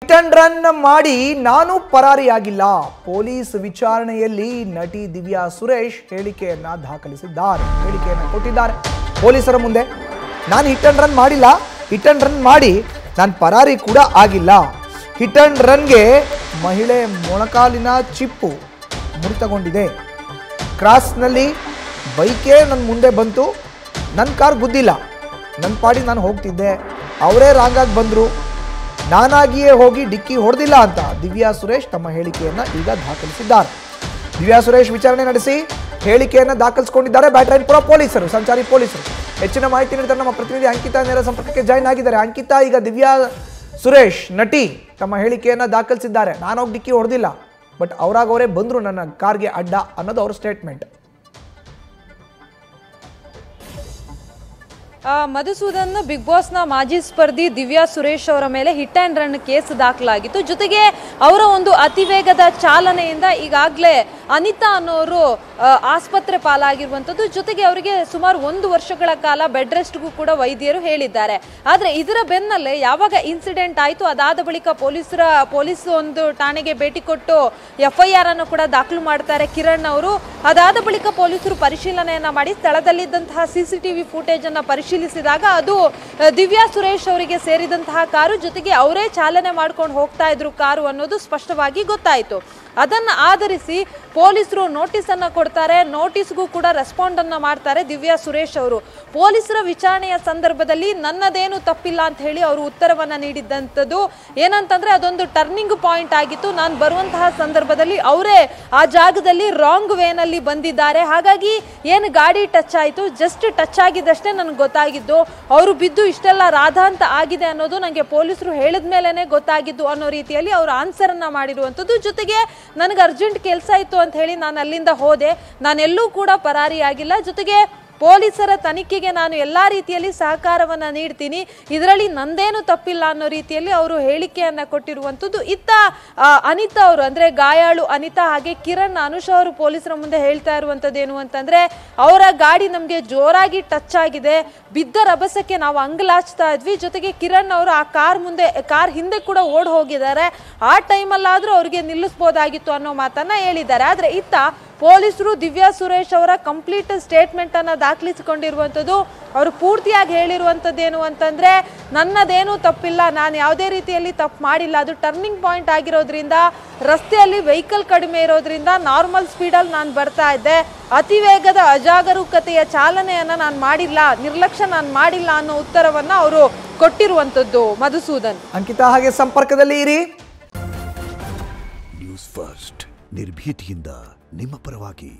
Hit and run ಮಾಡಿ ನಾನು ಪರಾರಿಯಾಗಿಲ್ಲ. Police ವಿಚಾರಣೆಯಲ್ಲಿ ನಟಿ ದಿವ್ಯಾ ಸುರೇಶ್ ಹೇಳಿಕೆಯನ್ನ ದಾಖಲಿಸಿದ್ದಾರೆ. ಹೇಳಿಕೆಯನ್ನು ಕೊಟ್ಟಿದ್ದಾರೆ ಪೊಲೀಸರ ಮುಂದೆ. ನಾನು ಹಿಟ್ ಅಂಡ್ ರನ್ ಮಾಡಿಲ್ಲ, ಹಿಟ್ ಅಂಡ್ ರನ್ ಮಾಡಿ ನಾನು ಪರಾರಿ ಕೂಡ ಆಗಿಲ್ಲ. ಹಿಟ್ ಅಂಡ್ ರನ್ಗೆ ಮಹಿಳೆ ಮೊಣಕಾಲಿನ ಚಿಪ್ಪು ಮುರಿತಗೊಂಡಿದೆ. ಕ್ರಾಸ್ನಲ್ಲಿ ಬೈಕೇ ನನ್ನ ಮುಂದೆ ಬಂತು, ನನ್ನ ಕಾರ್ ಗುದ್ದಿಲ್ಲ, ನನ್ನ ಪಾಡಿ ನಾನು ಹೋಗ್ತಿದ್ದೆ, ಅವರೇ ರಾಂಗಾಗಿ ಬಂದರು, ನಾನಾಗಿಯೇ ಹೋಗಿ ಡಿಕ್ಕಿ ಹೊಡೆದಿಲ್ಲ ಅಂತ ದಿವ್ಯಾ ಸುರೇಶ್ ತಮ್ಮ ಹೇಳಿಕೆಯನ್ನು ಈಗ ದಾಖಲಿಸಿದ್ದಾರೆ. ದಿವ್ಯಾ ಸುರೇಶ್ ವಿಚಾರಣೆ ನಡೆಸಿ ಹೇಳಿಕೆಯನ್ನು ದಾಖಲಿಸಿಕೊಂಡಿದ್ದಾರೆ ಬ್ಯಾಟರಾಯನಪುರ ಪೊಲೀಸರು, ಸಂಚಾರಿ ಪೊಲೀಸರು. ಹೆಚ್ಚಿನ ಮಾಹಿತಿ ನೀಡಿದ್ದಾರೆ ನಮ್ಮ ಪ್ರತಿನಿಧಿ ಅಂಕಿತಾ ನೇರ ಸಂಪರ್ಕಕ್ಕೆ ಜಾಯ್ನ್ ಆಗಿದ್ದಾರೆ. ಅಂಕಿತಾ, ಈಗ ದಿವ್ಯಾ ಸುರೇಶ್ ನಟಿ ತಮ್ಮ ಹೇಳಿಕೆಯನ್ನು ದಾಖಲಿಸಿದ್ದಾರೆ. ನಾನು ಹೋಗಿ ಡಿಕ್ಕಿ ಹೊಡೆದಿಲ್ಲ, ಬಟ್ ಅವರೇ ಬಂದರು ನನ್ನ ಕಾರ್ಗೆ ಅಡ್ಡ ಅನ್ನೋದು ಅವ್ರ ಸ್ಟೇಟ್ಮೆಂಟ್. ಮಧುಸೂದನ್, ಬಿಗ್ ಬಾಸ್ನ ಮಾಜಿ ಸ್ಪರ್ಧಿ ದಿವ್ಯಾ ಸುರೇಶ್ ಅವರ ಮೇಲೆ ಹಿಟ್ ಆ್ಯಂಡ್ ರನ್ ಕೇಸ್ ದಾಖಲಾಗಿತ್ತು. ಜೊತೆಗೆ ಅವರ ಒಂದು ಅತಿವೇಗದ ಚಾಲನೆಯಿಂದ ಈಗಾಗಲೇ ಅನಿತಾ ಅನ್ನೋರು ಆಸ್ಪತ್ರೆ ಪಾಲಾಗಿರುವಂಥದ್ದು. ಜೊತೆಗೆ ಅವರಿಗೆ ಸುಮಾರು 1 ವರ್ಷಗಳ ಕಾಲ ಬೆಡ್ ರೆಸ್ಟ್ಗೂ ಕೂಡ ವೈದ್ಯರು ಹೇಳಿದ್ದಾರೆ. ಆದರೆ ಇದರ ಬೆನ್ನಲ್ಲೇ ಯಾವಾಗ ಇನ್ಸಿಡೆಂಟ್ ಆಯಿತು ಅದಾದ ಬಳಿಕ ಪೊಲೀಸ್ ಒಂದು ಠಾಣೆಗೆ ಭೇಟಿ ಕೊಟ್ಟು FIR ಅನ್ನು ಕೂಡ ದಾಖಲು ಮಾಡ್ತಾರೆ ಕಿರಣ್ ಅವರು. ಅದಾದ ಬಳಿಕ ಪೊಲೀಸರು ಪರಿಶೀಲನೆಯನ್ನ ಮಾಡಿ ಸ್ಥಳದಲ್ಲಿದ್ದಂತಹ CCTV ಫುಟೇಜ್ ಅನ್ನ ಪರಿಶೀಲಿಸಿದಾಗ ಅದು ದಿವ್ಯಾ ಸುರೇಶ್ ಅವರಿಗೆ ಸೇರಿದಂತಹ ಕಾರು, ಜೊತೆಗೆ ಅವರೇ ಚಾಲನೆ ಮಾಡ್ಕೊಂಡು ಹೋಗ್ತಾ ಇದ್ರು ಕಾರು ಅನ್ನೋದು ಸ್ಪಷ್ಟವಾಗಿ ಗೊತ್ತಾಯಿತು. ಅದನ್ನು ಆಧರಿಸಿ ಪೊಲೀಸರು ನೋಟಿಸ್ ಅನ್ನ ಕೊಡ್ತಾರೆ. ನೋಟಿಸ್ಗೂ ಕೂಡ ರೆಸ್ಪಾಂಡ್ ಅನ್ನ ಮಾಡ್ತಾರೆ ದಿವ್ಯಾ ಸುರೇಶ್ ಅವರು. ಪೊಲೀಸರ ವಿಚಾರಣೆಯ ಸಂದರ್ಭದಲ್ಲಿ ನನ್ನದೇನು ತಪ್ಪಿಲ್ಲ ಅಂತ ಹೇಳಿ ಅವರು ಉತ್ತರವನ್ನ ನೀಡಿದ್ದಂಥದ್ದು. ಏನಂತಂದ್ರೆ ಅದೊಂದು ಟರ್ನಿಂಗ್ ಪಾಯಿಂಟ್ ಆಗಿತ್ತು. ನಾನು ಬರುವಂತಹ ಸಂದರ್ಭದಲ್ಲಿ ಅವರೇ ಆ ಜಾಗದಲ್ಲಿ ರಾಂಗ್ ವೇನಲ್ಲಿ ಬಂದಿದ್ದಾರೆ. ಹಾಗಾಗಿ ಏನು ಗಾಡಿ ಟಚ್ ಆಯಿತು, ಜಸ್ಟ್ ಟಚ್ ಆಗಿದ್ದಷ್ಟೇ ನನಗೆ ಗೊತ್ತಾಗಿದ್ದು. ಅವರು ಬಿದ್ದು ಇಷ್ಟೆಲ್ಲ ರಾಧಾಂತ ಆಗಿದೆ ಅನ್ನೋದು ನನಗೆ ಪೊಲೀಸರು ಹೇಳಿದ ಮೇಲೆನೆ ಗೊತ್ತಾಗಿದ್ದು ಅನ್ನೋ ರೀತಿಯಲ್ಲಿ ಅವರು ಆನ್ಸರ್ ಅನ್ನ ಮಾಡಿರುವಂಥದ್ದು. ಜೊತೆಗೆ ನನಗೆ ಅರ್ಜೆಂಟ್ ಕೆಲಸ ಇತ್ತು ಅಂತ ಹೇಳಿ ನಾನು ಅಲ್ಲಿಂದ ಹೋದೆ, ನಾನೆಲ್ಲೂ ಕೂಡ ಪರಾರಿಯಾಗಿಲ್ಲ. ಜೊತೆಗೆ ಪೊಲೀಸರ ತನಿಖೆಗೆ ನಾನು ಎಲ್ಲ ರೀತಿಯಲ್ಲಿ ಸಹಕಾರವನ್ನು ನೀಡ್ತೀನಿ, ಇದರಲ್ಲಿ ನಂದೇನು ತಪ್ಪಿಲ್ಲ ಅನ್ನೋ ರೀತಿಯಲ್ಲಿ ಅವರು ಹೇಳಿಕೆಯನ್ನು ಕೊಟ್ಟಿರುವಂಥದ್ದು. ಇತ್ತ ಅನಿತಾ ಅವರು ಅಂದರೆ ಗಾಯಾಳು ಅನಿತಾ ಹಾಗೆ ಕಿರಣ್ ಅನುಷ್ ಅವರು ಪೊಲೀಸರ ಮುಂದೆ ಹೇಳ್ತಾ ಇರುವಂಥದ್ದು ಏನು ಅಂತಂದರೆ, ಅವರ ಗಾಡಿ ನಮಗೆ ಜೋರಾಗಿ ಟಚ್ ಆಗಿದೆ, ಬಿದ್ದ ರಭಸಕ್ಕೆ ನಾವು ಅಂಗಲಾಚ್ತಾ ಇದ್ವಿ. ಜೊತೆಗೆ ಕಿರಣ್ ಅವರು ಆ ಕಾರ್ ಹಿಂದೆ ಕೂಡ ಓಡ್ ಹೋಗಿದ್ದಾರೆ. ಆ ಟೈಮಲ್ಲಾದರೂ ಅವ್ರಿಗೆ ನಿಲ್ಲಿಸ್ಬೋದಾಗಿತ್ತು ಅನ್ನೋ ಮಾತನ್ನ ಹೇಳಿದ್ದಾರೆ. ಆದರೆ ಇತ್ತ ಪೊಲೀಸರು ದಿವ್ಯಾ ಸುರೇಶ್ ಅವರ ಕಂಪ್ಲೀಟ್ ಸ್ಟೇಟ್ಮೆಂಟ್ ಅನ್ನ ದಾಖಲಿಸಿಕೊಂಡಿರುವಂಥದ್ದು. ಅವರು ಪೂರ್ತಿಯಾಗಿ ಹೇಳಿರುವಂಥದ್ದೇನು ಅಂತಂದ್ರೆ, ನನ್ನದೇನು ತಪ್ಪಿಲ್ಲ, ನಾನು ಯಾವುದೇ ರೀತಿಯಲ್ಲಿ ತಪ್ಪು ಮಾಡಿಲ್ಲ, ಅದು ಟರ್ನಿಂಗ್ ಪಾಯಿಂಟ್ ಆಗಿರೋದ್ರಿಂದ ರಸ್ತೆಯಲ್ಲಿ ವೆಹಿಕಲ್ ಕಡಿಮೆ ಇರೋದ್ರಿಂದ ನಾರ್ಮಲ್ ಸ್ಪೀಡಲ್ಲಿ ನಾನು ಬರ್ತಾ ಇದ್ದೆ, ಅತಿ ವೇಗದ ಅಜಾಗರೂಕತೆಯ ಚಾಲನೆಯನ್ನ ನಾನು ಮಾಡಿಲ್ಲ, ನಿರ್ಲಕ್ಷ್ಯ ನಾನು ಮಾಡಿಲ್ಲ ಅನ್ನೋ ಉತ್ತರವನ್ನ ಅವರು ಕೊಟ್ಟಿರುವಂಥದ್ದು. ಮಧುಸೂದನ್, ಅಂಕಿತಾ ಹಾಗೆ ಸಂಪರ್ಕದಲ್ಲಿ ಇರಿ. ನ್ಯೂಸ್ ಫಸ್ಟ್ ನಿರ್ಭೀತಿಯಿಂದ ನಿಮ್ಮ ಪರವಾಗಿ.